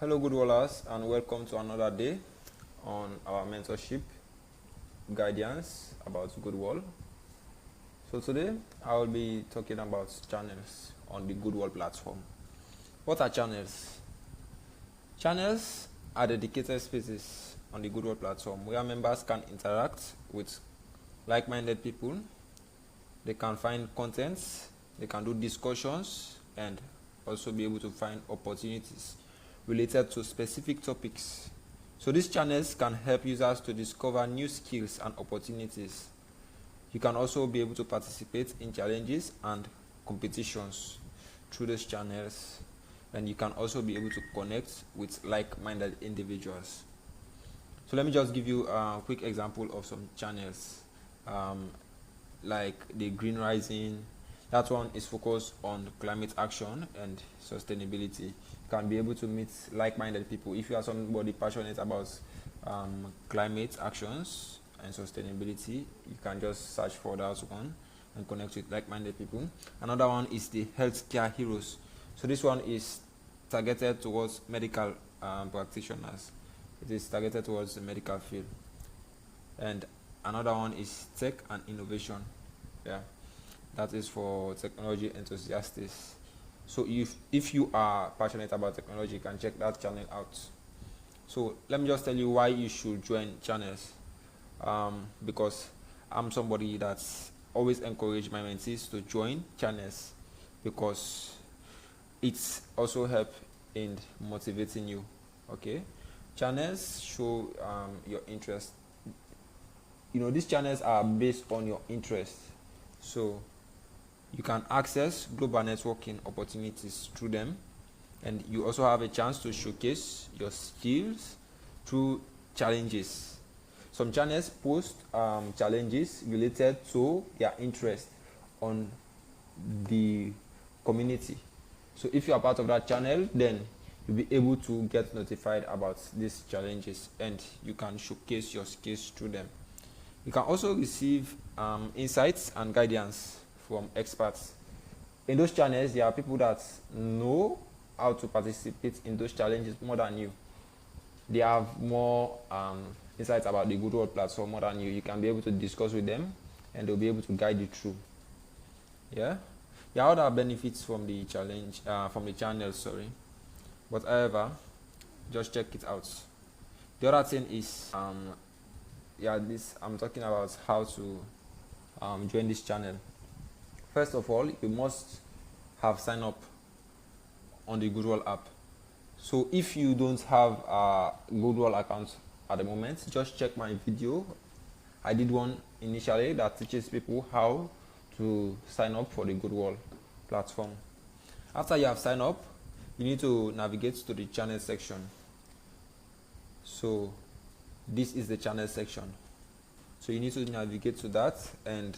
Hello, Goodwallers, and welcome to another day on our mentorship guidance about Goodwall. So today I will be talking about channels on the Goodwall platform. What are channels? Channels are dedicated spaces on the Goodwall platform where members can interact with like-minded people. They can find contents, they can do discussions, and also be able to find opportunities related to specific topics. So these channels can help users to discover new skills and opportunities. You can also be able to participate in challenges and competitions through these channels, and you can also be able to connect with like-minded individuals. So let me just give you a quick example of some channels, like the Green Rising. That one is focused on climate action and sustainability. You can be able to meet like-minded people. If you are somebody passionate about climate actions and sustainability, you can just search for that one and connect with like-minded people. Another one is the Healthcare Heroes. So this one is targeted towards medical practitioners. It is targeted towards the medical field. And another one is Tech and Innovation. That is for technology enthusiasts. So if you are passionate about technology, you can check that channel out. So let me just tell you why you should join channels. Because I'm somebody that's always encourage my mentees to join channels, because it's also help in motivating you. Okay, channels show your interest. These channels are based on your interest, so you can access global networking opportunities through them, and you also have a chance to showcase your skills through challenges. Some channels post challenges related to their interest on the community. So if you are part of that channel, then you'll be able to get notified about these challenges, and you can showcase your skills through them. You can also receive insights and guidance from experts. In those channels, there are people that know how to participate in those challenges more than you. They have more insights about the Goodwall platform more than you. You can be able to discuss with them, and they'll be able to guide you through. There are other benefits from the channel, but however, just check it out. The other thing is I'm talking about how to join this channel. First of all, you must have signed up on the Goodwall app. So if you don't have a Goodwall account at the moment, just check my video. I did one initially that teaches people how to sign up for the Goodwall platform. After you have signed up, you need to navigate to the channel section. So this is the channel section. So you need to navigate to that, and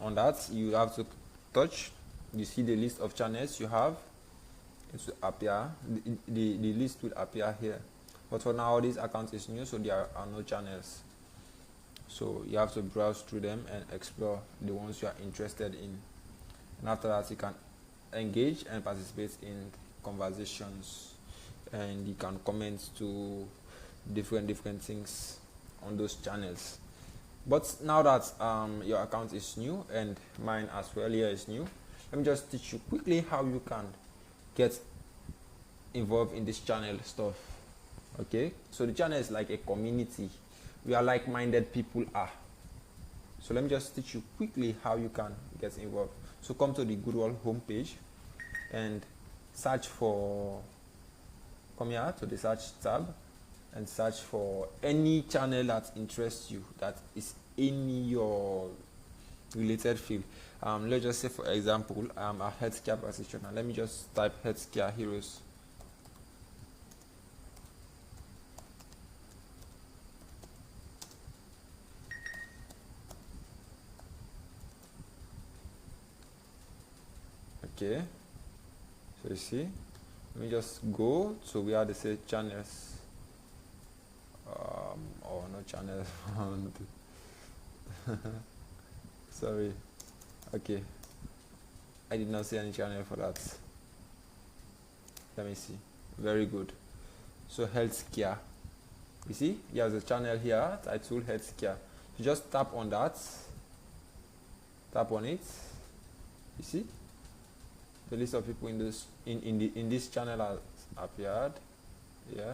on that you have to touch. You see the list of channels you have. It will appear, the list will appear here. But for now, this account is new, so there are no channels. So you have to browse through them and explore the ones you are interested in. And after that, you can engage and participate in conversations, and you can comment to different things on those channels. But now that your account is new, and mine as well here is new, let me just teach you quickly how you can get involved in this channel stuff. Okay, so the channel is like a community where like-minded people are. So let me just teach you quickly how you can get involved. So come to the Goodwall homepage and come here to the search tab and search for any channel that interests you, that is in your related field. Let's just say, for example, I'm a healthcare practitioner. Let me just type Healthcare Heroes. Okay, so you see, let me just go to where they say channels. Oh, no channels. Sorry. Okay, I did not see any channel for that. Let me see. Very good. So healthcare, you see there's a channel here titled healthcare. You just tap on that, tap on it, you see the list of people in this channel has appeared. Yeah,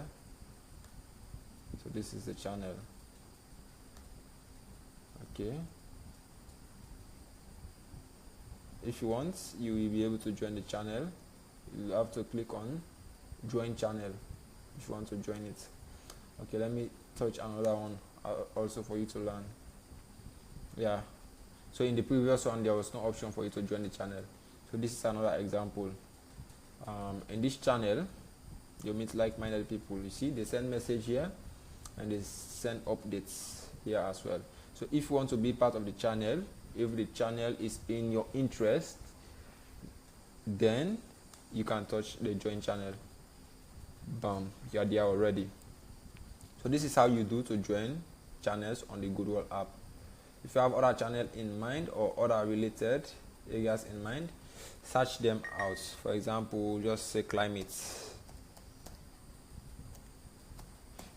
so this is the channel. Okay, if you want, you will be able to join the channel. You have to click on join channel if you want to join it. Okay, let me touch another one also for you to learn. Yeah, so in the previous one there was no option for you to join the channel, so this is another example. In this channel you meet like-minded people. You see they send message here and they send updates here as well. So if you want to be part of the channel, if the channel is in your interest, then you can touch the join channel. Bam, you are there already. So this is how you do to join channels on the Goodwall app. If you have other channels in mind or other related areas in mind, search them out. For example, just say climate.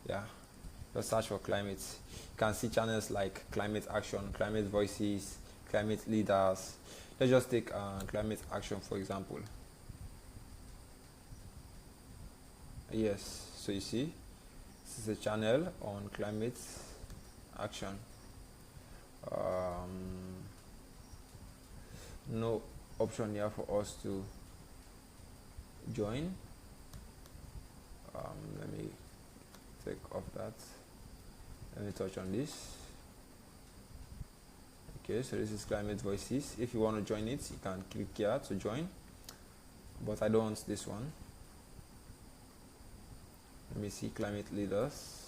Yeah, just search for climate. You can see channels like climate action, climate voices, climate leaders. Let's just take climate action for example. Yes, so you see this is a channel on climate action. No option here for us to join. Let me take off that. Let me touch on this. Okay, so this is climate voices. If you want to join it, you can click here to join, but I don't want this one. Let me see climate leaders.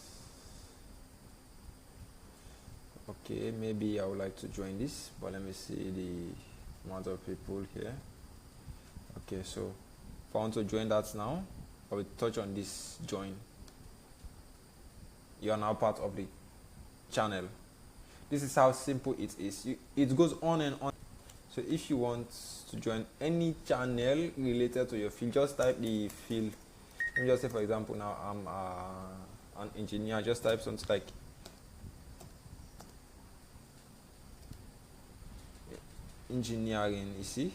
Okay, maybe I would like to join this, but let me see the amount of people here. Okay, so if I want to join that now, I will touch on this join. You are now part of the channel. This is how simple it is. It goes on and on. So if you want to join any channel related to your field, just type the field. Let me just say for example now I'm an engineer. Just type something like engineering. You see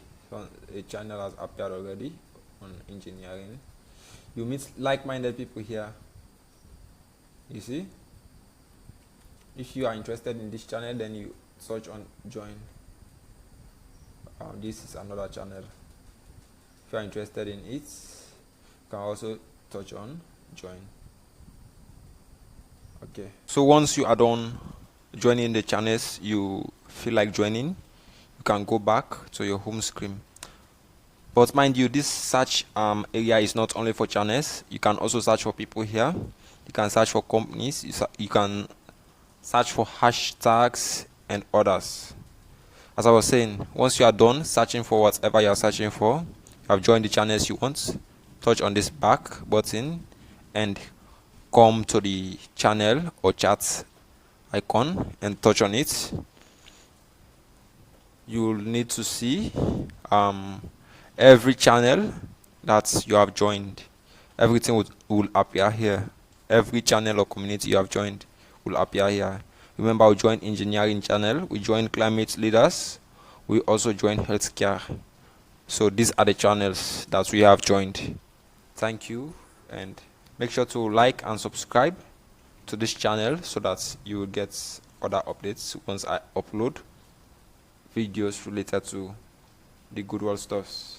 a channel has appeared already on engineering. You meet like-minded people here. You see, if you are interested in this channel, then you search on join. This is another channel. If you are interested in it, you can also touch on join. Okay, so once you are done joining the channels you feel like joining, you can go back to your home screen. But mind you, this search area is not only for channels. You can also search for people here. You can search for companies. You can search for hashtags and others. As I was saying, once you are done searching for whatever you are searching for, you have joined the channels you want, touch on this back button and come to the channel or chat icon and touch on it. You will need to see every channel that you have joined. Everything will appear here. Every channel or community you have joined will appear here. Remember, we joined engineering channel, we joined climate leaders, we also joined healthcare. So these are the channels that we have joined. Thank you, and make sure to like and subscribe to this channel so that you will get other updates once I upload videos related to the Goodwall stuffs.